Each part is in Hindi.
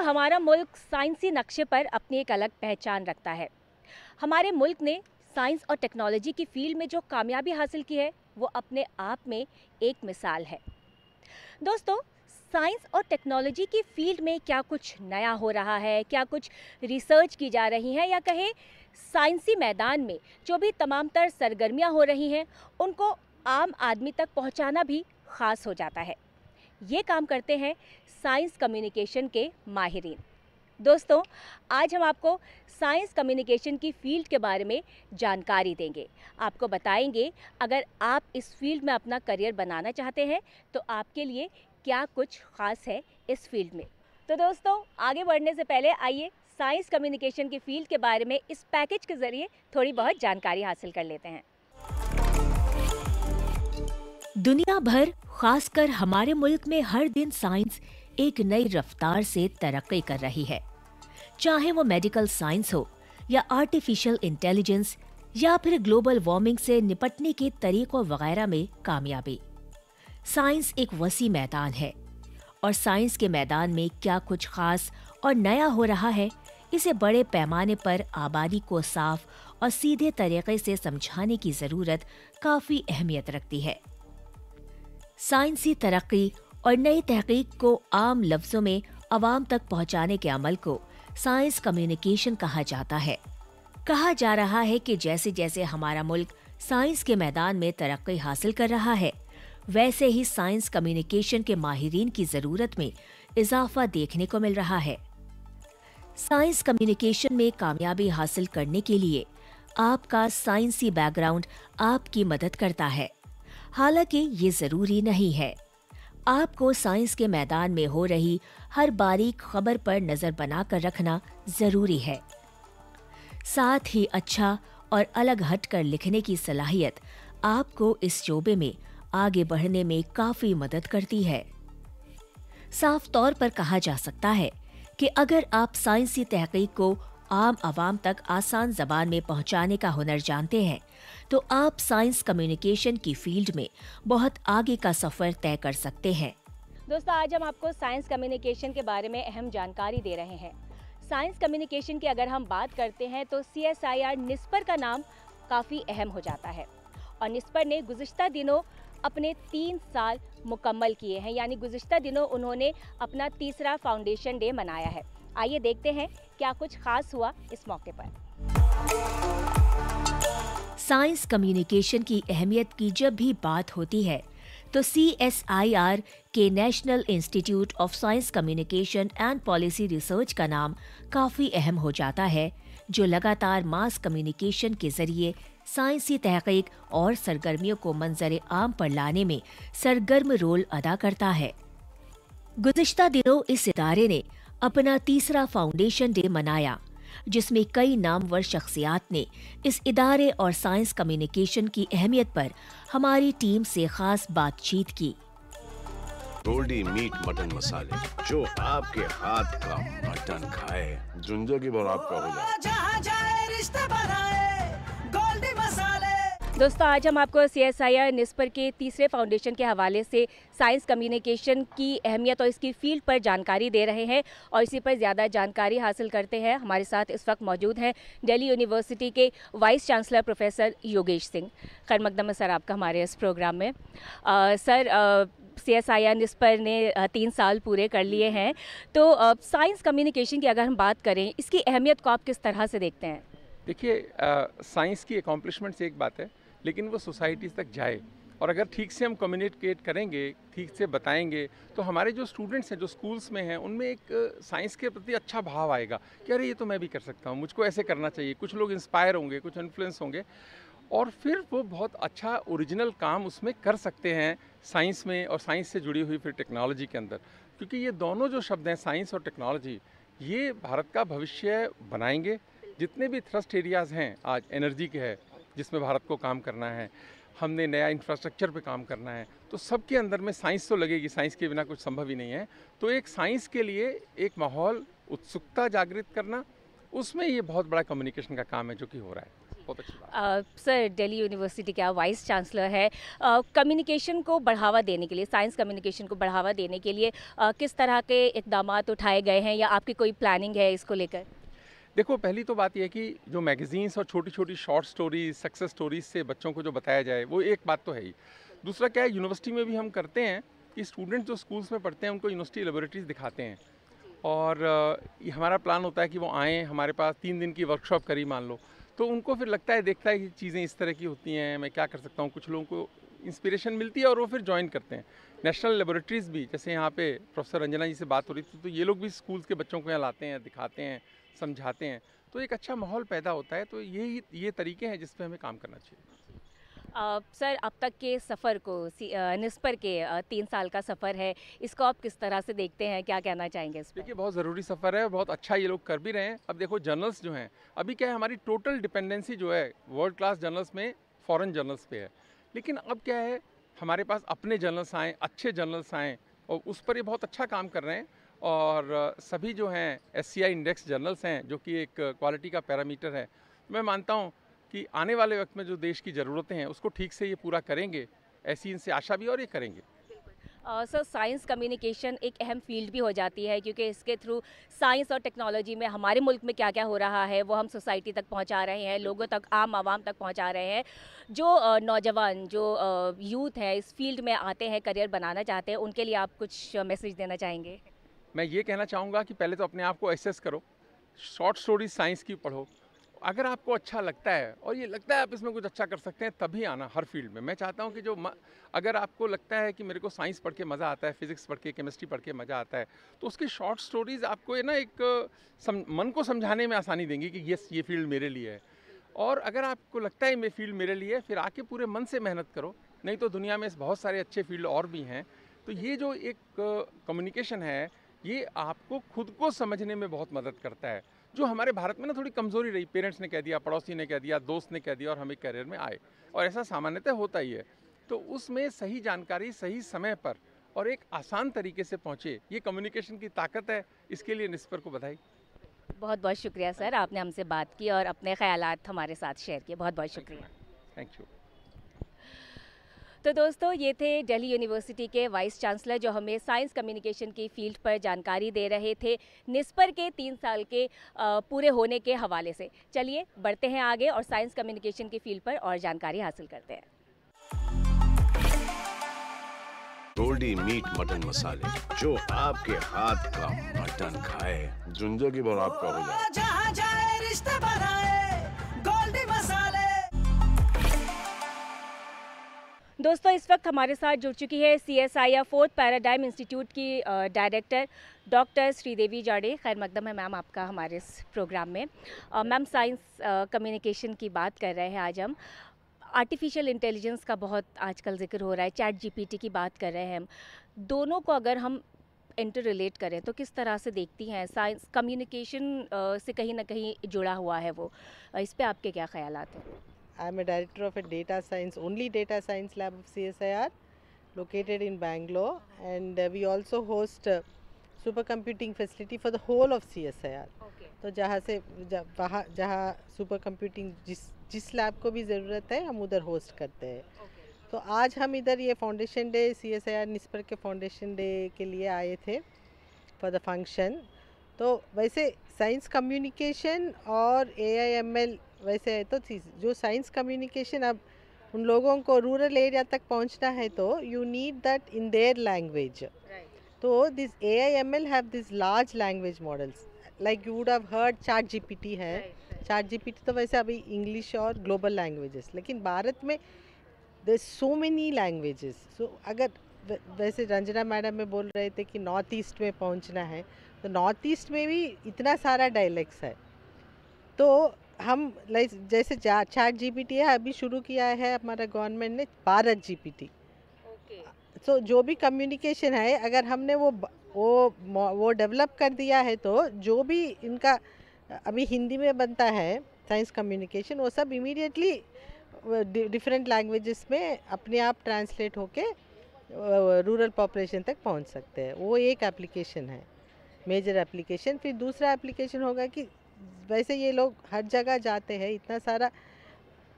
हमारा मुल्क साइंसी नक्शे पर अपनी एक अलग पहचान रखता है। हमारे मुल्क ने साइंस और टेक्नोलॉजी की फील्ड में जो कामयाबी हासिल की है वो अपने आप में एक मिसाल है। दोस्तों, साइंस और टेक्नोलॉजी की फील्ड में क्या कुछ नया हो रहा है, क्या कुछ रिसर्च की जा रही है, या कहें साइंसी मैदान में जो भी तमाम तर सरगर्मियां हो रही हैं उनको आम आदमी तक पहुंचाना भी ख़ास हो जाता है। ये काम करते हैं साइंस कम्युनिकेशन के माहिरीन। दोस्तों, आज हम आपको साइंस कम्युनिकेशन की फ़ील्ड के बारे में जानकारी देंगे। आपको बताएंगे अगर आप इस फील्ड में अपना करियर बनाना चाहते हैं तो आपके लिए क्या कुछ ख़ास है इस फील्ड में। तो दोस्तों, आगे बढ़ने से पहले आइए साइंस कम्युनिकेशन की फील्ड के बारे में इस पैकेज के ज़रिए थोड़ी बहुत जानकारी हासिल कर लेते हैं। दुनिया भर, खासकर हमारे मुल्क में हर दिन साइंस एक नई रफ्तार से तरक्की कर रही है। चाहे वो मेडिकल साइंस हो या आर्टिफिशियल इंटेलिजेंस या फिर ग्लोबल वार्मिंग से निपटने के तरीकों वगैरह में कामयाबी। साइंस एक वसी मैदान है और साइंस के मैदान में क्या कुछ खास और नया हो रहा है, इसे बड़े पैमाने पर आबादी को साफ और सीधे तरीके से समझाने की जरूरत काफी अहमियत रखती है। साइंसी तरक्की और नई तहकीक को आम लफ्जों में अवाम तक पहुंचाने के अमल को साइंस कम्युनिकेशन कहा जाता है। कहा जा रहा है कि जैसे जैसे हमारा मुल्क साइंस के मैदान में तरक्की हासिल कर रहा है, वैसे ही साइंस कम्युनिकेशन के माहिरीन की जरूरत में इजाफा देखने को मिल रहा है। साइंस कम्युनिकेशन में कामयाबी हासिल करने के लिए आपका साइंसी बैकग्राउंड आपकी मदद करता है। हालांकि ये जरूरी नहीं है। आपको साइंस के मैदान में हो रही हर बारीक खबर पर नजर बनाकर रखना जरूरी है। साथ ही अच्छा और अलग हटकर लिखने की सलाहियत आपको इस शोबे में आगे बढ़ने में काफी मदद करती है। साफ तौर पर कहा जा सकता है कि अगर आप साइंसी तहकीक को आम आवाम तक आसान जबान में पहुंचाने का हुनर जानते हैं तो आप साइंस कम्युनिकेशन की फील्ड में बहुत आगे का सफर तय कर सकते हैं। दोस्तों, आज हम आपको साइंस कम्युनिकेशन के बारे में अहम जानकारी दे रहे हैं। साइंस कम्युनिकेशन की अगर हम बात करते हैं तो CSIR निस्पर का नाम काफ़ी अहम हो जाता है और निस्पर ने गुज़िश्ता दिनों अपने 3 साल मुकम्मल किए हैं, यानी गुज़िश्ता दिनों उन्होंने अपना तीसरा फाउंडेशन डे मनाया है। आइए देखते हैं क्या कुछ खास हुआ इस मौके पर। साइंस कम्युनिकेशन की अहमियत की जब भी बात होती है तो CSIR के national institute of science communication and policy research का नाम काफ़ी अहम हो जाता है, जो लगातार मास कम्युनिकेशन के जरिए साइंसी तहकीक और सरगर्मियों को मंजर आम पर लाने में सरगर्म रोल अदा करता है। गुज़िश्ता दिनों इस इदारे ने अपना तीसरा फाउंडेशन डे मनाया, जिसमें कई नामवर शख्सियात ने इस इदारे और साइंस कम्युनिकेशन की अहमियत पर हमारी टीम से खास बातचीत की। गोल्डी मीट मटन मसाले, जो आपके हाथ का मटन खाए जिंदगी भर आपका हो जाए। दोस्तों, आज हम आपको CSIR निस्पर के तीसरे फाउंडेशन के हवाले से साइंस कम्युनिकेशन की अहमियत और इसकी फील्ड पर जानकारी दे रहे हैं और इसी पर ज़्यादा जानकारी हासिल करते हैं। हमारे साथ इस वक्त मौजूद हैं दिल्ली यूनिवर्सिटी के vice chancellor professor Yogesh Singh. खैर मकदम सर, आपका हमारे इस प्रोग्राम में। सर, CSIR निस्पर ने 3 साल पूरे कर लिए हैं, तो साइंस कम्युनिकेशन की अगर हम बात करें, इसकी अहमियत को आप किस तरह से देखते हैं? देखिए, साइंस की अकॉम्प्लिशमेंट्स एक बात है, लेकिन वो सोसाइटीज़ तक जाए और अगर ठीक से हम कम्युनिकेट करेंगे, ठीक से बताएंगे, तो हमारे जो स्टूडेंट्स हैं जो स्कूल्स में हैं उनमें एक साइंस के प्रति अच्छा भाव आएगा कि अरे ये तो मैं भी कर सकता हूँ, मुझको ऐसे करना चाहिए। कुछ लोग इंस्पायर होंगे, कुछ इन्फ्लुएंस होंगे और फिर वो बहुत अच्छा ओरिजिनल काम उसमें कर सकते हैं साइंस में और साइंस से जुड़ी हुई फिर टेक्नोलॉजी के अंदर, क्योंकि ये दोनों जो शब्द हैं साइंस और टेक्नोलॉजी, ये भारत का भविष्य बनाएंगे। जितने भी थ्रस्ट एरियाज़ हैं आज एनर्जी के है जिसमें भारत को काम करना है, हमने नया इंफ्रास्ट्रक्चर पे काम करना है, तो सबके अंदर में साइंस तो लगेगी, साइंस के बिना कुछ संभव ही नहीं है। तो एक साइंस के लिए एक माहौल, उत्सुकता जागृत करना, उसमें ये बहुत बड़ा कम्युनिकेशन का काम है जो कि हो रहा है। बहुत अच्छी बात। सर, दिल्ली यूनिवर्सिटी के आप वाइस चांसलर है। कम्युनिकेशन को बढ़ावा देने के लिए, साइंस कम्युनिकेशन को बढ़ावा देने के लिए किस तरह के इक़दामात उठाए गए हैं या आपकी कोई प्लानिंग है इसको लेकर? देखो, पहली तो बात यह है कि जो मैगज़ीन्स और छोटी-छोटी शॉर्ट स्टोरीज़, सक्सेस स्टोरीज़ से बच्चों को जो बताया जाए, वो एक बात तो है ही। दूसरा क्या है, यूनिवर्सिटी में भी हम करते हैं कि स्टूडेंट जो स्कूल्स में पढ़ते हैं उनको यूनिवर्सिटी लैबोरेटरीज़ दिखाते हैं। और ये हमारा प्लान होता है कि वो आएँ, हमारे पास 3 दिन की वर्कशॉप करी मान लो, तो उनको फिर लगता है, देखता है कि चीज़ें इस तरह की होती हैं, मैं क्या कर सकता हूँ। कुछ लोगों को इंस्पिरेशन मिलती है और वो फिर जॉइन करते हैं। नेशनल लैबोरेटरीज़ भी, जैसे यहाँ पे प्रोफेसर रंजना जी से बात हो रही थी, तो ये लोग भी स्कूल्स के बच्चों को यहाँ लाते हैं, दिखाते हैं, समझाते हैं, तो एक अच्छा माहौल पैदा होता है। तो ये तरीके हैं जिस पे हमें काम करना चाहिए। सर, अब तक के सफ़र को निस्पर के 3 साल का सफ़र है, इसको आप किस तरह से देखते हैं, क्या कहना चाहेंगे इस पर? देखिए, बहुत ज़रूरी सफ़र है, बहुत अच्छा ये लोग कर भी रहे हैं। अब देखो, जर्नल्स जो हैं, अभी क्या है, हमारी टोटल डिपेंडेंसी जो है वर्ल्ड क्लास जर्नल्स में फॉरेन जर्नल्स पे है। लेकिन अब क्या है, हमारे पास अपने जर्नल्स आएँ, अच्छे जर्नल्स आएँ, और उस पर ये बहुत अच्छा काम कर रहे हैं। और सभी जो हैं SCI इंडेक्स जर्नल्स हैं, जो कि एक क्वालिटी का पैरामीटर है। मैं मानता हूँ कि आने वाले वक्त में जो देश की ज़रूरतें हैं उसको ठीक से ये पूरा करेंगे, ऐसी इनसे आशा भी, और ये करेंगे। सर, साइंस कम्युनिकेशन एक अहम फील्ड भी हो जाती है, क्योंकि इसके थ्रू साइंस और टेक्नोलॉजी में हमारे मुल्क में क्या क्या हो रहा है वो हम सोसाइटी तक पहुंचा रहे हैं, लोगों तक, आम आवाम तक पहुंचा रहे हैं। जो नौजवान, जो यूथ है, इस फील्ड में आते हैं, करियर बनाना चाहते हैं, उनके लिए आप कुछ मैसेज देना चाहेंगे? मैं ये कहना चाहूँगा कि पहले तो अपने आप को एसेस करो, शॉर्ट स्टोरीज साइंस की पढ़ो। अगर आपको अच्छा लगता है और ये लगता है आप इसमें कुछ अच्छा कर सकते हैं, तभी आना हर फील्ड में। मैं चाहता हूँ कि अगर आपको लगता है कि मेरे को साइंस पढ़ के मज़ा आता है, फिजिक्स पढ़ के, केमिस्ट्री पढ़ के मज़ा आता है, तो उसकी शॉर्ट स्टोरीज़ आपको ये ना एक मन को समझाने में आसानी देंगी कि यस, ये फील्ड मेरे लिए है। और अगर आपको लगता है ये फील्ड मेरे लिए है, फिर आके पूरे मन से मेहनत करो, नहीं तो दुनिया में बहुत सारे अच्छे फील्ड और भी हैं। तो ये जो एक कम्युनिकेशन है, ये आपको खुद को समझने में बहुत मदद करता है, जो हमारे भारत में ना थोड़ी कमज़ोरी रही। पेरेंट्स ने कह दिया, पड़ोसी ने कह दिया, दोस्त ने कह दिया, और हम एक करियर में आए, और ऐसा सामान्यतः होता ही है। तो उसमें सही जानकारी सही समय पर और एक आसान तरीके से पहुँचे, ये कम्युनिकेशन की ताकत है। इसके लिए निस्पर को बधाई। बहुत बहुत शुक्रिया सर, आपने हमसे बात की और अपने ख़यालात हमारे साथ शेयर किए। बहुत बहुत शुक्रिया। Thank you. तो दोस्तों, ये थे दिल्ली यूनिवर्सिटी के वाइस चांसलर, जो हमें साइंस कम्युनिकेशन की फ़ील्ड पर जानकारी दे रहे थे, निस्पर के 3 साल के पूरे होने के हवाले से। चलिए बढ़ते हैं आगे और साइंस कम्युनिकेशन की फ़ील्ड पर और जानकारी हासिल करते हैं। गोल्डी मीट मटन मसाले, जो आपके हाथ का मटन खाए, जिंदगी भर आपका हो जाए। जहाँ जाए रिश्ते बनाए, गोल्डी मसाले। दोस्तों, इस वक्त हमारे साथ जुड़ चुकी है CSIR फोर्थ पैराडाइम इंस्टीट्यूट की डायरेक्टर डॉक्टर श्रीदेवी जाड़े। खैर मकदम है मैम आपका हमारे इस प्रोग्राम में। मैम, साइंस कम्युनिकेशन की बात कर रहे हैं आज हम। आर्टिफिशियल इंटेलिजेंस का बहुत आजकल जिक्र हो रहा है, चैट GPT की बात कर रहे हैं हम। दोनों को अगर हम इंटर रिलेट करें तो किस तरह से देखती हैं? साइंस कम्युनिकेशन से कहीं ना कहीं जुड़ा हुआ है वो, इस पे आपके क्या ख्यालात हैं? I am a director of a data science, only data science lab of CSIR, located in Bangalore, and we also host supercomputing facility for the whole of CSIR. Okay. तो जहाँ सुपर कंप्यूटिंग जिस लैब को भी ज़रूरत है, हम उधर होस्ट करते हैं। Okay. तो आज हम इधर ये फाउंडेशन डे, CSIR निस्पर के फाउंडेशन डे के लिए आए थे फॉर द फंक्शन। तो वैसे साइंस कम्युनिकेशन और AIML वैसे है, तो जो साइंस कम्युनिकेशन, अब उन लोगों को रूरल एरिया तक पहुंचना है तो you need that in their language. तो this AIML have this large language models, like you would have heard chat GPT है। चैट GPT तो वैसे अभी इंग्लिश और ग्लोबल लैंग्वेजेस, लेकिन भारत में देयर सो मेनी लैंग्वेजेस। सो अगर वैसे रंजना मैडम में बोल रहे थे कि नॉर्थ ईस्ट में पहुंचना है, तो नॉर्थ ईस्ट में भी इतना सारा डायलेक्ट्स है। तो हम जैसे चैट GPT है, अभी शुरू किया है हमारा गवर्नमेंट ने भारत GPT। तो जो भी कम्युनिकेशन है, अगर हमने वो डेवलप कर दिया है, तो जो भी इनका अभी हिंदी में बनता है साइंस कम्युनिकेशन, वो सब इमीडिएटली डिफरेंट लैंग्वेजेस में अपने आप ट्रांसलेट होके रूरल पॉपुलेशन तक पहुंच सकते हैं। वो एक एप्लीकेशन है, मेजर एप्लीकेशन। फिर दूसरा एप्लीकेशन होगा कि वैसे ये लोग हर जगह जाते हैं, इतना सारा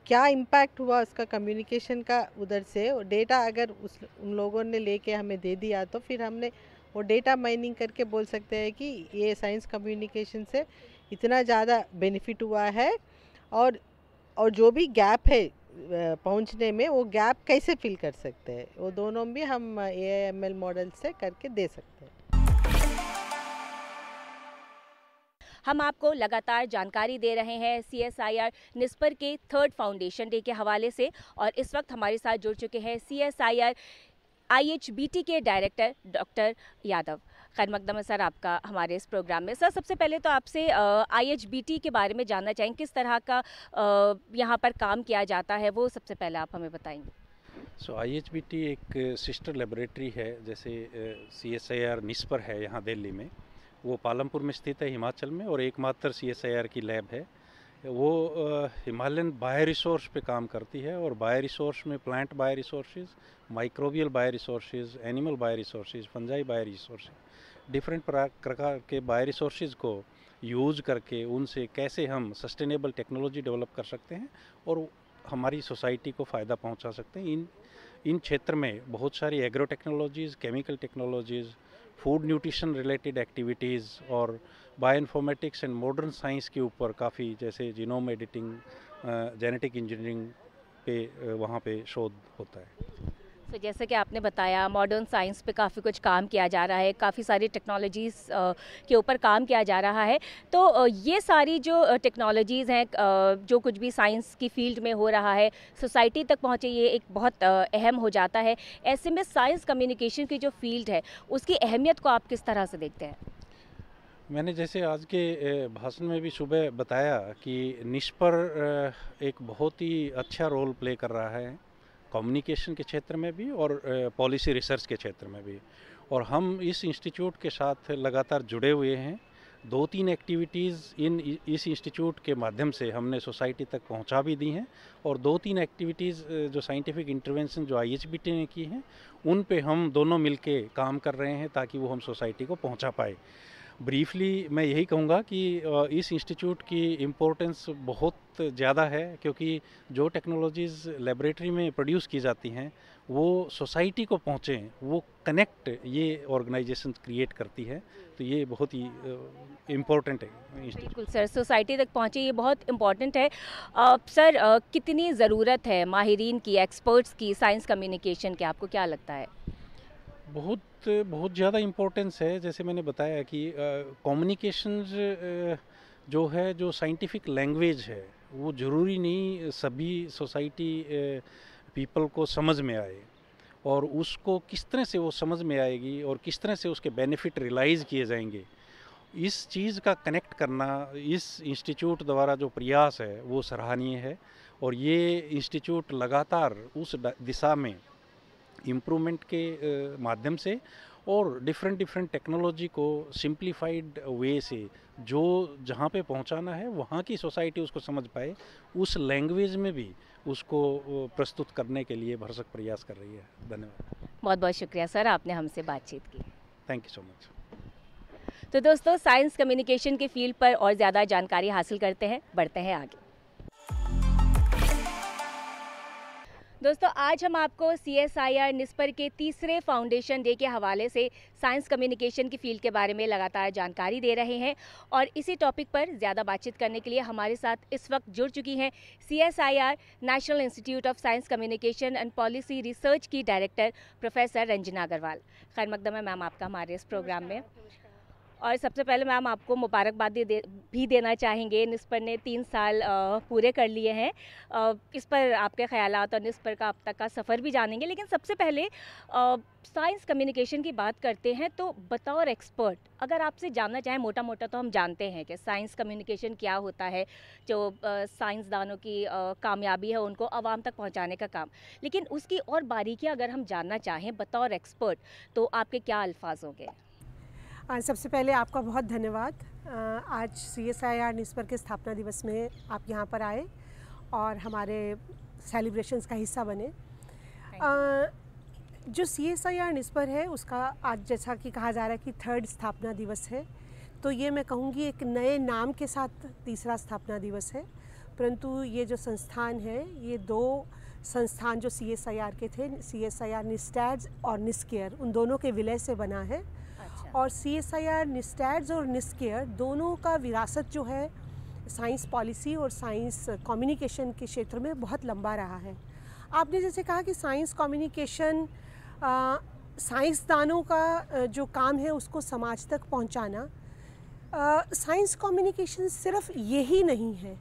क्या इम्पैक्ट हुआ उसका कम्युनिकेशन का उधर से, डेटा अगर उन लोगों ने लेके हमें दे दिया तो फिर हमने वो डेटा माइनिंग करके बोल सकते हैं कि ये साइंस कम्युनिकेशन से इतना ज़्यादा बेनिफिट हुआ है, और जो भी गैप है पहुंचने में, वो गैप कैसे फिल कर सकते हैं, वो दोनों भी हम AIML मॉडल से करके दे सकते हैं। हम आपको लगातार जानकारी दे रहे हैं CSIR निस्पर के 3rd फाउंडेशन डे के हवाले से, और इस वक्त हमारे साथ जुड़ चुके हैं CSIR IHBT के डायरेक्टर डॉक्टर यादव। खैर मकदम है सर आपका हमारे इस प्रोग्राम में। सर सबसे पहले तो आपसे IHBT के बारे में जानना चाहेंगे, किस तरह का यहाँ पर काम किया जाता है, वो सबसे पहले आप हमें बताएंगे। IHBT एक सिस्टर लेबोरेटरी है, जैसे CSIR निस्पर है यहाँ दिल्ली में, वो पालमपुर में स्थित है हिमाचल में, और एकमात्र CSIR की लैब है। वो हिमालयन बायो रिसोर्स पे काम करती है, और बायो रिसोर्स में plant bio resources, microbial bio resources, animal bio resources, fungi bio resources, different प्रकार के बायो रिसोर्सेज को यूज़ करके उनसे कैसे हम सस्टेनेबल टेक्नोलॉजी डेवलप कर सकते हैं और हमारी सोसाइटी को फ़ायदा पहुंचा सकते हैं। इन क्षेत्र में बहुत सारी agro technologies, chemical technologies, food nutrition related activities और बायोइन्फॉर्मेटिक्स एंड मॉडर्न साइंस के ऊपर काफ़ी, जैसे जीनोम एडिटिंग, जेनेटिक इंजीनियरिंग पे वहाँ पे शोध होता है। तो जैसे कि आपने बताया मॉडर्न साइंस पे काफ़ी कुछ काम किया जा रहा है, काफ़ी सारी टेक्नोलॉजीज़ के ऊपर काम किया जा रहा है। तो ये सारी जो टेक्नोलॉजीज़ हैं, जो कुछ भी साइंस की फील्ड में हो रहा है, सोसाइटी तक पहुँचे, ये एक बहुत अहम हो जाता है। ऐसे में साइंस कम्युनिकेशन की जो फील्ड है उसकी अहमियत को आप किस तरह से देखते हैं? मैंने जैसे आज के भाषण में भी सुबह बताया कि निस्पर एक बहुत ही अच्छा रोल प्ले कर रहा है कम्युनिकेशन के क्षेत्र में भी और पॉलिसी रिसर्च के क्षेत्र में भी, और हम इस इंस्टीट्यूट के साथ लगातार जुड़े हुए हैं। 2-3 एक्टिविटीज़ इस इंस्टीट्यूट के माध्यम से हमने सोसाइटी तक पहुंचा भी दी हैं, और 2-3 एक्टिविटीज़ जो साइंटिफिक इंटरवेंशन जो IHBT ने की हैं उन पे हम दोनों मिलके काम कर रहे हैं ताकि वो हम सोसाइटी को पहुंचा पाए। ब्रीफली मैं यही कहूँगा कि इस इंस्टीट्यूट की इम्पोर्टेंस बहुत ज़्यादा है, क्योंकि जो टेक्नोलॉजीज़ लेबोरेटरी में प्रोड्यूस की जाती हैं वो सोसाइटी को पहुँचें, वो कनेक्ट ये ऑर्गेनाइजेशन क्रिएट करती है। तो ये बहुत ही इम्पोर्टेंट है। बिल्कुल सर, सोसाइटी तक पहुँचे ये बहुत इम्पोर्टेंट है। सर कितनी ज़रूरत है माहिरीन की, एक्सपर्ट्स की साइंस कम्युनिकेशन की, आपको क्या लगता है? बहुत ज़्यादा इम्पोर्टेंस है। जैसे मैंने बताया कि कम्युनिकेशंस जो है, जो साइंटिफिक लैंग्वेज है, वो ज़रूरी नहीं सभी सोसाइटी पीपल को समझ में आए, और उसको किस तरह से वो समझ में आएगी और किस तरह से उसके बेनिफिट रियलाइज़ किए जाएंगे, इस चीज़ का कनेक्ट करना इस इंस्टीट्यूट द्वारा जो प्रयास है वो सराहनीय है। और ये इंस्टीट्यूट लगातार उस दिशा में इम्प्रूवमेंट के माध्यम से और डिफरेंट टेक्नोलॉजी को सिंप्लीफाइड वे से जो जहाँ पे पहुँचाना है वहाँ की सोसाइटी उसको समझ पाए, उस लैंग्वेज में भी उसको प्रस्तुत करने के लिए भरसक प्रयास कर रही है। धन्यवाद। बहुत बहुत शुक्रिया सर, आपने हमसे बातचीत की। Thank you so much. तो दोस्तों, साइंस कम्युनिकेशन के फील्ड पर और ज़्यादा जानकारी हासिल करते हैं, बढ़ते हैं आगे। दोस्तों, आज हम आपको CSIR निस्पर के 3रे फाउंडेशन डे के हवाले से साइंस कम्युनिकेशन की फील्ड के बारे में लगातार जानकारी दे रहे हैं, और इसी टॉपिक पर ज़्यादा बातचीत करने के लिए हमारे साथ इस वक्त जुड़ चुकी हैं CSIR national institute of science communication and policy research की डायरेक्टर प्रोफेसर रंजना अग्रवाल। खैर मकदम है मैम आपका हमारे इस प्रोग्राम में। और सबसे पहले मैम आपको मुबारकबाद भी देना चाहेंगे, निस्पर ने 3 साल पूरे कर लिए हैं। इस पर आपके ख़यालात और निस्पर का अब तक का सफ़र भी जानेंगे, लेकिन सबसे पहले साइंस कम्युनिकेशन की बात करते हैं तो बतौर एक्सपर्ट अगर आपसे जानना चाहें, मोटा मोटा तो हम जानते हैं कि साइंस कम्युनिकेशन क्या होता है, जो साइंसदानों की कामयाबी है उनको आवाम तक पहुंचाने का काम, लेकिन उसकी और बारीकियां अगर हम जानना चाहें बतौर एक्सपर्ट तो आपके क्या अल्फाज होंगे? सबसे पहले आपका बहुत धन्यवाद। आज CSIR निस्पर के स्थापना दिवस में आप यहाँ पर आए और हमारे सेलिब्रेशंस का हिस्सा बने। जो CSIR निस्पर है उसका आज जैसा कि कहा जा रहा है कि 3rd स्थापना दिवस है, तो ये मैं कहूँगी एक नए नाम के साथ 3रा स्थापना दिवस है। परंतु ये जो संस्थान है, ये 2 संस्थान जो CSIR के थे, CSIR निस्टैड्स और निस्केयर, उन दोनों के विलय से बना है। और CSIR निस्टैड्स और निस्केयर दोनों का विरासत जो है साइंस पॉलिसी और साइंस कम्युनिकेशन के क्षेत्र में बहुत लंबा रहा है। आपने जैसे कहा कि साइंस कम्युनिकेशन, साइंसदानों का जो काम है उसको समाज तक पहुंचाना, साइंस कम्युनिकेशन सिर्फ यही नहीं है।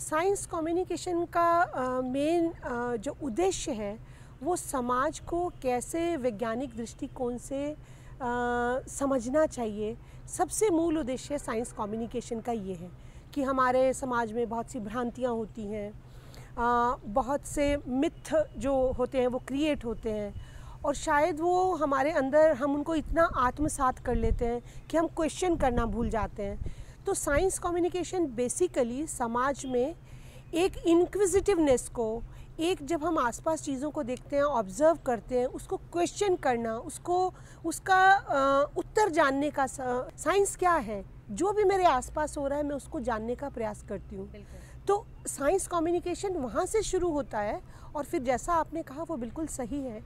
साइंस कम्युनिकेशन का मेन जो उद्देश्य है वो समाज को कैसे वैज्ञानिक दृष्टिकोण से समझना चाहिए। सबसे मूल उद्देश्य साइंस कम्युनिकेशन का ये है कि हमारे समाज में बहुत सी भ्रांतियाँ होती हैं, बहुत से मिथ जो होते हैं वो क्रिएट होते हैं, और शायद वो हमारे अंदर हम उनको इतना आत्मसात कर लेते हैं कि हम क्वेश्चन करना भूल जाते हैं। तो साइंस कम्युनिकेशन बेसिकली समाज में एक इनक्विजिटिवनेस को, एक जब हम आसपास चीज़ों को देखते हैं, ऑब्ज़र्व करते हैं, उसको क्वेश्चन करना, उसका उत्तर जानने का, साइंस क्या है, जो भी मेरे आसपास हो रहा है मैं उसको जानने का प्रयास करती हूँ। तो साइंस कम्युनिकेशन वहाँ से शुरू होता है। और फिर जैसा आपने कहा वो बिल्कुल सही है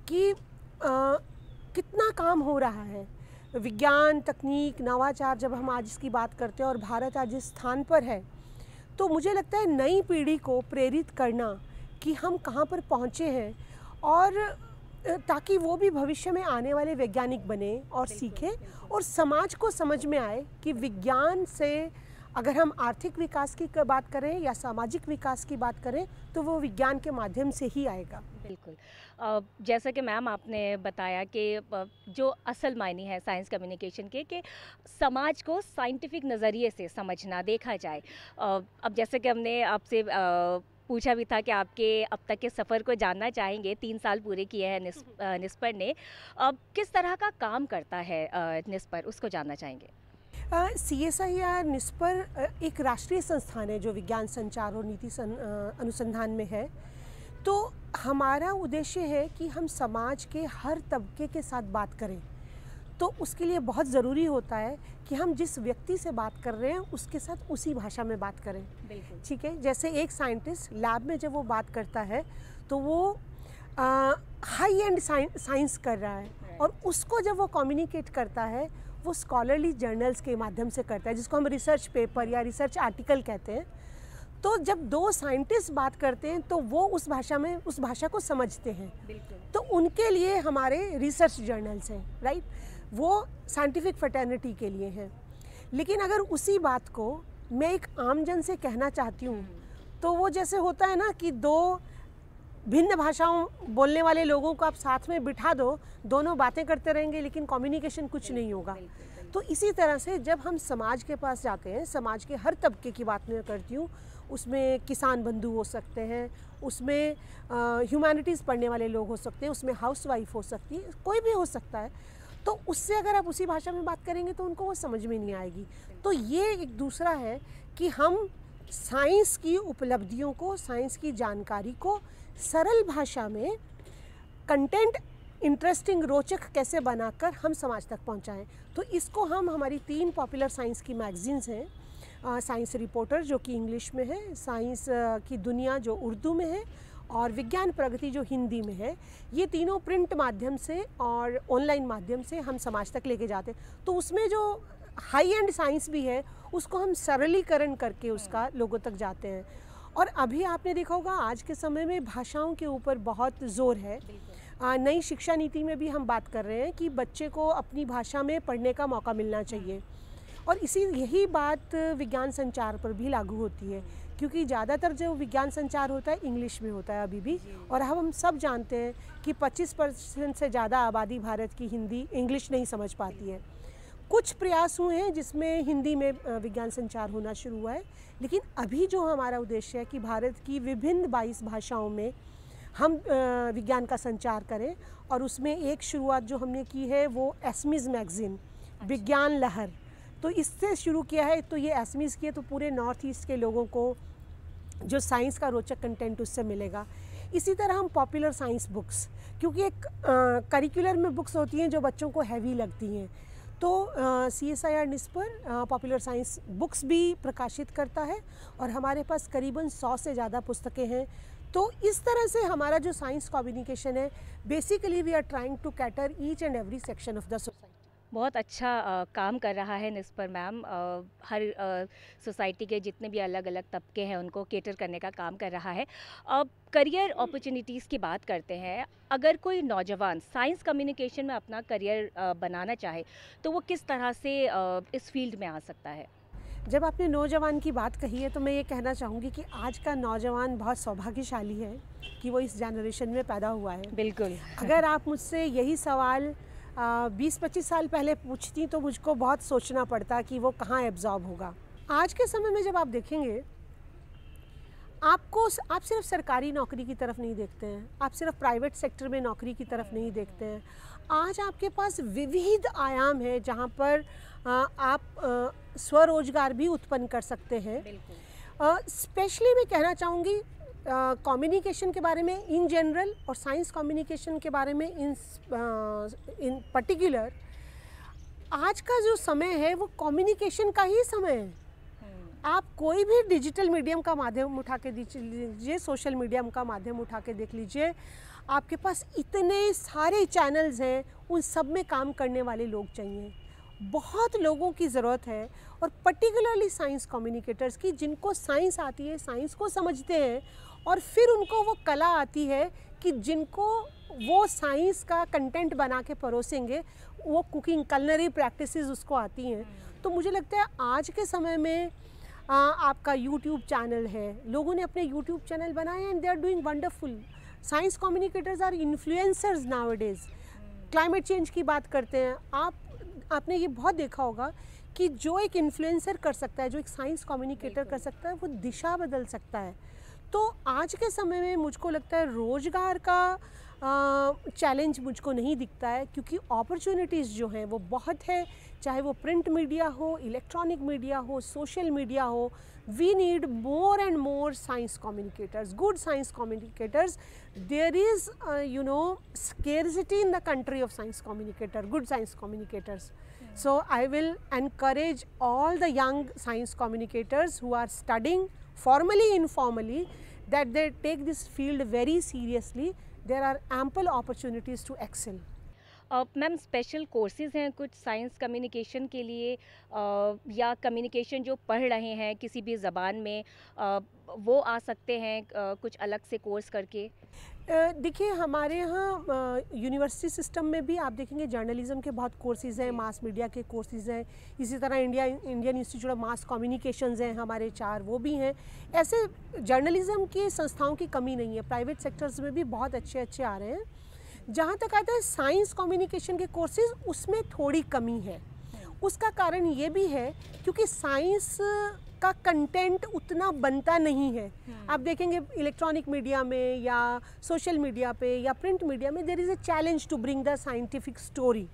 कि कितना काम हो रहा है, विज्ञान, तकनीक, नवाचार, जब हम आज इसकी बात करते हैं और भारत आज इस स्थान पर है, तो मुझे लगता है नई पीढ़ी को प्रेरित करना कि हम कहाँ पर पहुँचे हैं, और ताकि वो भी भविष्य में आने वाले वैज्ञानिक बने और सीखें, और समाज को समझ में आए कि विज्ञान से अगर हम आर्थिक विकास की बात करें या सामाजिक विकास की बात करें तो वो विज्ञान के माध्यम से ही आएगा। बिल्कुल। जैसा कि मैम आपने बताया कि जो असल मायने हैं साइंस कम्युनिकेशन के, कि समाज को साइंटिफिक नज़रिए से समझना, देखा जाए। अब जैसे कि हमने आपसे पूछा भी था कि आपके अब तक के सफ़र को जानना चाहेंगे। 3 साल पूरे किए हैं निस्पर ने। अब किस तरह का काम करता है निस्पर, उसको जानना चाहेंगे। CSIR निस्पर एक राष्ट्रीय संस्थान है जो विज्ञान, संचार और नीति अनुसंधान में है। तो हमारा उद्देश्य है कि हम समाज के हर तबके के साथ बात करें। तो उसके लिए बहुत ज़रूरी होता है कि हम जिस व्यक्ति से बात कर रहे हैं उसके साथ उसी भाषा में बात करें। ठीक है। जैसे एक साइंटिस्ट लैब में जब वो बात करता है तो वो हाई एंड साइंस कर रहा है, और उसको जब वो कम्युनिकेट करता है वो स्कॉलरली जर्नल्स के माध्यम से करता है, जिसको हम रिसर्च पेपर या रिसर्च आर्टिकल कहते हैं। तो जब 2 साइंटिस्ट बात करते हैं तो वो उस भाषा को समझते हैं। तो उनके लिए हमारे रिसर्च जर्नल्स हैं, राइट, वो साइंटिफिक फ्रेटर्निटी के लिए हैं। लेकिन अगर उसी बात को मैं एक आमजन से कहना चाहती हूँ तो वो जैसे होता है ना कि 2 भिन्न भाषाओं बोलने वाले लोगों को आप साथ में बिठा दो, दोनों बातें करते रहेंगे लेकिन कम्युनिकेशन कुछ नहीं होगा। तो इसी तरह से जब हम समाज के पास जाते हैं, समाज के हर तबके की बात मैं करती हूँ, उसमें किसान बंधु हो सकते हैं, उसमें ह्यूमैनिटीज़ पढ़ने वाले लोग हो सकते हैं, उसमें हाउसवाइफ हो सकती है, कोई भी हो सकता है। तो उससे अगर आप उसी भाषा में बात करेंगे तो उनको वो समझ में नहीं आएगी। तो ये एक दूसरा है कि हम साइंस की उपलब्धियों को, साइंस की जानकारी को सरल भाषा में, कंटेंट इंटरेस्टिंग, रोचक कैसे बनाकर हम समाज तक पहुंचाएं। तो इसको हम, हमारी 3 पॉपुलर साइंस की मैगजीन्स हैं, साइंस रिपोर्टर जो कि इंग्लिश में है, साइंस की दुनिया जो उर्दू में है, और विज्ञान प्रगति जो हिंदी में है, ये तीनों प्रिंट माध्यम से और ऑनलाइन माध्यम से हम समाज तक लेके जाते हैं। तो उसमें जो हाई एंड साइंस भी है उसको हम सरलीकरण करके उसका लोगों तक जाते हैं। और अभी आपने देखा होगा आज के समय में भाषाओं के ऊपर बहुत ज़ोर है। नई शिक्षा नीति में भी हम बात कर रहे हैं कि बच्चे को अपनी भाषा में पढ़ने का मौका मिलना चाहिए, और यही बात विज्ञान संचार पर भी लागू होती है, क्योंकि ज़्यादातर जो विज्ञान संचार होता है इंग्लिश में होता है अभी भी। और हम सब जानते हैं कि 25% से ज़्यादा आबादी भारत की हिंदी, इंग्लिश नहीं समझ पाती है। कुछ प्रयास हुए हैं जिसमें हिंदी में विज्ञान संचार होना शुरू हुआ है, लेकिन अभी जो हमारा उद्देश्य है कि भारत की विभिन्न 22 भाषाओं में हम विज्ञान का संचार करें। और उसमें एक शुरुआत जो हमने की है वो एसमीज़ मैगज़ीन, विज्ञान लहर, तो इससे शुरू किया है। तो ये एसमीज़ की है तो पूरे नॉर्थ ईस्ट के लोगों को जो साइंस का रोचक कंटेंट उससे मिलेगा। इसी तरह हम पॉपुलर साइंस बुक्स, क्योंकि एक करिकुलर में बुक्स होती हैं जो बच्चों को हैवी लगती हैं, तो CSIR निस्पर पॉपुलर साइंस बुक्स भी प्रकाशित करता है और हमारे पास करीबन 100 से ज़्यादा पुस्तकें हैं। तो इस तरह से हमारा जो साइंस कम्युनिकेशन है, basically we are trying to cater each and every section of the society. बहुत अच्छा काम कर रहा है निस्पर मैम। हर सोसाइटी के जितने भी अलग अलग तबके हैं उनको केटर करने का काम कर रहा है। अब करियर अपॉर्चुनिटीज़ की बात करते हैं। अगर कोई नौजवान साइंस कम्युनिकेशन में अपना करियर बनाना चाहे तो वो किस तरह से इस फील्ड में आ सकता है? जब आपने नौजवान की बात कही है तो मैं ये कहना चाहूँगी कि आज का नौजवान बहुत सौभाग्यशाली है कि वो इस जनरेशन में पैदा हुआ है। बिल्कुल। अगर आप मुझसे यही सवाल 20-25 साल पहले पूछती तो मुझको बहुत सोचना पड़ता कि वो कहाँ एब्जॉर्ब होगा। आज के समय में जब आप देखेंगे, आप सिर्फ सरकारी नौकरी की तरफ नहीं देखते हैं, आप सिर्फ प्राइवेट सेक्टर में नौकरी की तरफ नहीं देखते हैं। आज आपके पास विविध आयाम है जहाँ पर आप स्वरोजगार भी उत्पन्न कर सकते हैं। स्पेशली मैं कहना चाहूँगी कम्युनिकेशन के बारे में इन जनरल और साइंस कम्युनिकेशन के बारे में इन पर्टिकुलर। आज का जो समय है वो कम्युनिकेशन का ही समय है। आप कोई भी डिजिटल मीडियम का माध्यम उठा के देख लीजिए, सोशल मीडियम का माध्यम उठा के देख लीजिए, आपके पास इतने सारे चैनल्स हैं, उन सब में काम करने वाले लोग चाहिए। बहुत लोगों की ज़रूरत है और पर्टिकुलरली साइंस कम्युनिकेटर्स की, जिनको साइंस आती है, साइंस को समझते हैं और फिर उनको वो कला आती है कि जिनको वो साइंस का कंटेंट बना के परोसेंगे, वो कुकिंग कलनरी प्रैक्टिसेस उसको आती हैं। तो मुझे लगता है आज के समय में आपका यूट्यूब चैनल है, लोगों ने अपने यूट्यूब चैनल बनाए and they are doing wonderful. Science communicators are influencers nowadays. Climate change की बात करते हैं, आपने ये बहुत देखा होगा कि जो एक इन्फ्लुएंसर कर सकता है, जो एक साइंस कम्युनिकेटर कर सकता है, वो दिशा बदल सकता है। तो आज के समय में मुझको लगता है रोज़गार का चैलेंज मुझको नहीं दिखता है, क्योंकि अपॉर्चुनिटीज़ जो हैं वो बहुत है, चाहे वो प्रिंट मीडिया हो, इलेक्ट्रॉनिक मीडिया हो, सोशल मीडिया हो। We need more and more science communicators, good science communicators. There is scarcity in the country of science communicator, good science communicators. So I will encourage all the young science communicators who are studying formally, informally, that they take this field very seriously. There are ample opportunities to excel. Ma'am special courses हैं कुछ साइंस कम्युनिकेशन के लिए, या कम्युनिकेशन जो पढ़ रहे हैं किसी भी ज़बान में, वो आ सकते हैं कुछ अलग से कोर्स करके? देखिए, हमारे यहाँ यूनिवर्सिटी सिस्टम में भी आप देखेंगे जर्नलिज़म के बहुत कोर्सेज़ हैं, मास मीडिया के कोर्सेज़ हैं, इसी तरह Indian institute of mass communications हैं हमारे 4, वो भी हैं। ऐसे जर्नलिज़म की संस्थाओं की कमी नहीं है, प्राइवेट सेक्टर्स में भी बहुत अच्छे अच्छे आ रहे हैं। जहाँ तक आता है साइंस कम्युनिकेशन के कोर्सेज़, उसमें थोड़ी कमी है। उसका कारण ये भी है क्योंकि साइंस का कंटेंट उतना बनता नहीं है। आप देखेंगे इलेक्ट्रॉनिक मीडिया में या सोशल मीडिया पे या प्रिंट मीडिया में there is a challenge to bring the scientific story,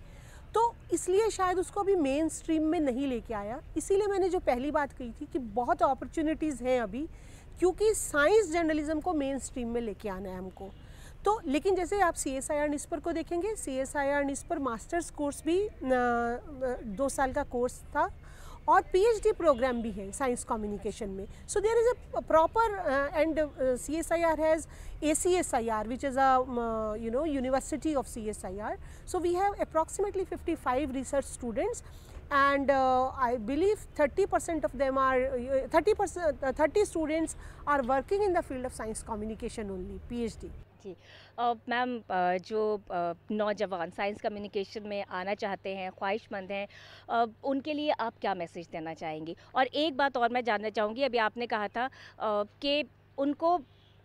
तो इसलिए शायद उसको अभी मेन स्ट्रीम में नहीं लेके आया। इसीलिए मैंने जो पहली बात कही थी कि बहुत अपॉर्चुनिटीज़ हैं अभी, क्योंकि साइंस जर्नलिज्म को मेन स्ट्रीम में लेके आना है हमको। तो लेकिन जैसे आप CSIR निस्पर को देखेंगे, CSIR निस्पर मास्टर्स कोर्स भी 2 साल का कोर्स था और PhD प्रोग्राम भी है साइंस कम्युनिकेशन में। So there is a proper and CSIR has ACSIR which is a university of CSIR. So we have approximately 55 research students and I believe 30% of them are 30 students are working in the field of science communication only, PhD. Ji ma'am, जो नौजवान साइंस कम्युनिकेशन में आना चाहते हैं, ख्वाहिशमंद हैं, उनके लिए आप क्या मैसेज देना चाहेंगी? और एक बात और मैं जानना चाहूँगी, अभी आपने कहा था कि उनको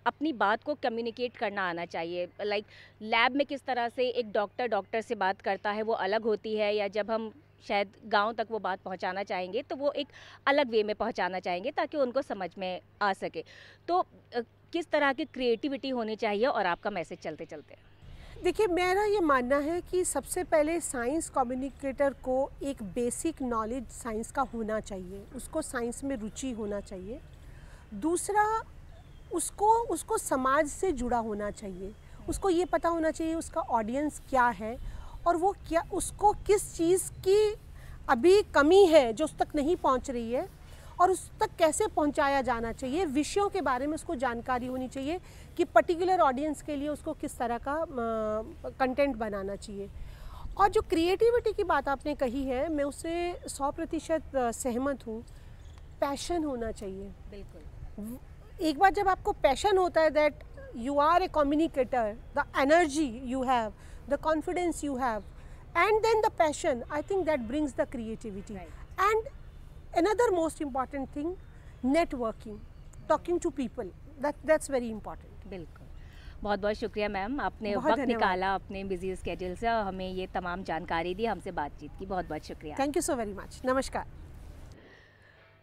अपनी बात को कम्युनिकेट करना आना चाहिए। लाइक लैब में किस तरह से एक डॉक्टर से बात करता है वो अलग होती है, या जब हम शायद गांव तक वो बात पहुंचाना चाहेंगे तो वो एक अलग वे में पहुंचाना चाहेंगे ताकि उनको समझ में आ सके। तो किस तरह की क्रिएटिविटी होनी चाहिए? और आपका मैसेज चलते चलते। देखिए, मेरा ये मानना है कि सबसे पहले साइंस कम्युनिकेटर को एक बेसिक नॉलेज साइंस का होना चाहिए, उसको साइंस में रुचि होना चाहिए। दूसरा, उसको समाज से जुड़ा होना चाहिए, उसको ये पता होना चाहिए उसका ऑडियंस क्या है और वो क्या, उसको किस चीज़ की अभी कमी है जो उस तक नहीं पहुंच रही है, और उस तक कैसे पहुंचाया जाना चाहिए, विषयों के बारे में उसको जानकारी होनी चाहिए कि पर्टिकुलर ऑडियंस के लिए उसको किस तरह का कंटेंट बनाना चाहिए। और जो क्रिएटिविटी की बात आपने कही है, मैं उससे 100% सहमत हूँ। पैशन होना चाहिए। बिल्कुल। एक बार जब आपको पैशन होता है that you are a communicator, the energy you have, the confidence you have, and then the passion, I think that brings the creativity. Right. And another most important thing, networking, talking to people, that's very important. बिल्कुल। बहुत बहुत शुक्रिया मैम, आपने बहुत वक्त धन्यवाद। निकाला अपने बिजी स्केड्यूल से और हमें ये तमाम जानकारी दी, हमसे बातचीत की। बहुत बहुत शुक्रिया। Thank you so very much. नमस्कार।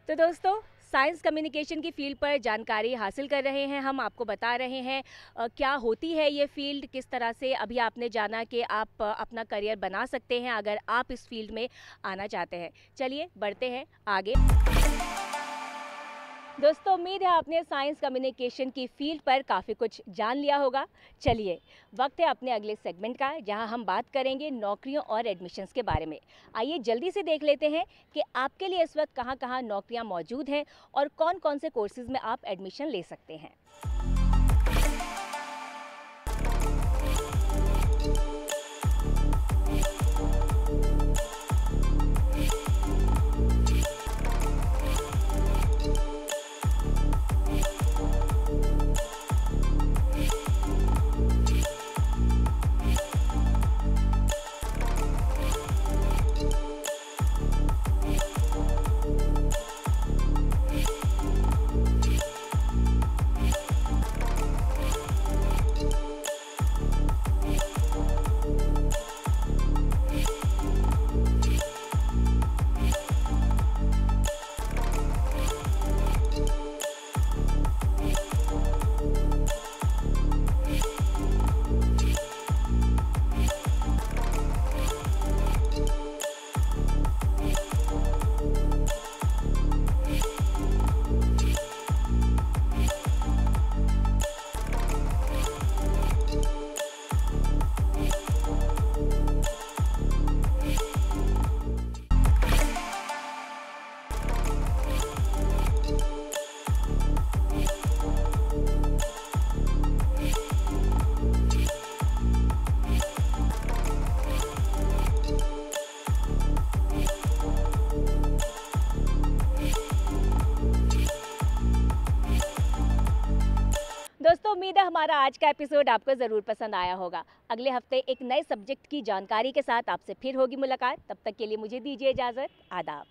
तो दोस्तों, साइंस कम्युनिकेशन की फील्ड पर जानकारी हासिल कर रहे हैं हम, आपको बता रहे हैं क्या होती है ये फील्ड, किस तरह से अभी आपने जाना कि आप अपना करियर बना सकते हैं अगर आप इस फील्ड में आना चाहते हैं। चलिए बढ़ते हैं आगे। दोस्तों, उम्मीद है आपने साइंस कम्युनिकेशन की फील्ड पर काफ़ी कुछ जान लिया होगा। चलिए वक्त है अपने अगले सेगमेंट का, जहां हम बात करेंगे नौकरियों और एडमिशन्स के बारे में। आइए जल्दी से देख लेते हैं कि आपके लिए इस वक्त कहां कहां नौकरियां मौजूद हैं और कौन कौन से कोर्सेज में आप एडमिशन ले सकते हैं। दोस्तों, उम्मीद है हमारा आज का एपिसोड आपको ज़रूर पसंद आया होगा। अगले हफ्ते एक नए सब्जेक्ट की जानकारी के साथ आपसे फिर होगी मुलाकात। तब तक के लिए मुझे दीजिए इजाज़त। आदाब।